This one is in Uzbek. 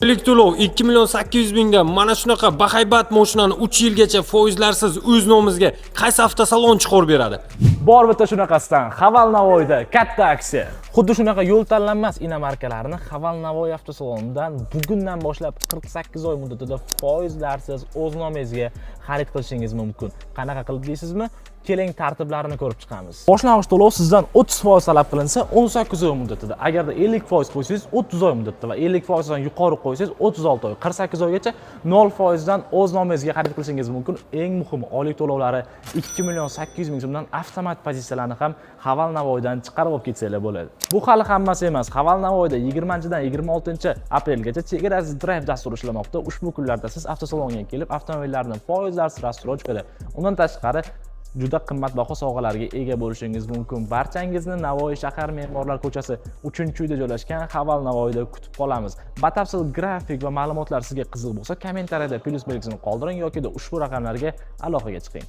Oylik to'lov 2 million 800 mingdan mana shunaqa bahaybat mashinani 3 yilgacha foizlarsiz o'z nomimizga qaysi avtosalon chiqarib beradi? Bor bitta shunaqasidan Haval Navoiyda katta aksiya. Xuddi shunaqa yo'l tanlanmas inomarkalarni Haval Navoiy avtosalonidan bugundan boshlab 48 oy muddatida foizlarsiz o'z nomingizga xarid qilishingiz mumkin. Qanaqa qilib deysizmi? Keling tartiblarini ko'rib chiqamiz. Boshlang'ich to'lov sizdan 30% talab qilinsa 18 oy muddatida, agarda 50% qo'ysangiz 30 oy muddatda va 50% dan yuqori qo'ysangiz 36 oy, 48 oygacha 0% dan o'z nomingizga xarid qilishingiz mumkin. Eng muhimi, oylik to'lovlari 2 million 800 ming so'mdan avtomat pozitsiyalarni ham Haval Navoiydan chiqarib olib ketsanglar bo'ladi. Bu hali hammasi emas. Haval Navoiyda 20-dan 26-aprelgacha chegarasiz drive dasturi ishlamoqda. Ushbu kunlarda siz avtosalonga kelib, avtomobillarni foizlarsiz рассрочкада, undan tashqari juda qimmatbaho sovg'alarga ega bo'lishingiz mumkin. Barchangizni Navoiy shahar Me'morlar ko'chasi 3-uyda joylashgan Haval Navoiyda kutib qolamiz. Batafsil grafik va ma'lumotlar sizga qiziq bo'lsa, kommentariyada plyus belgisini qoldiring yoki ushbu raqamlarga aloqaga chiqing.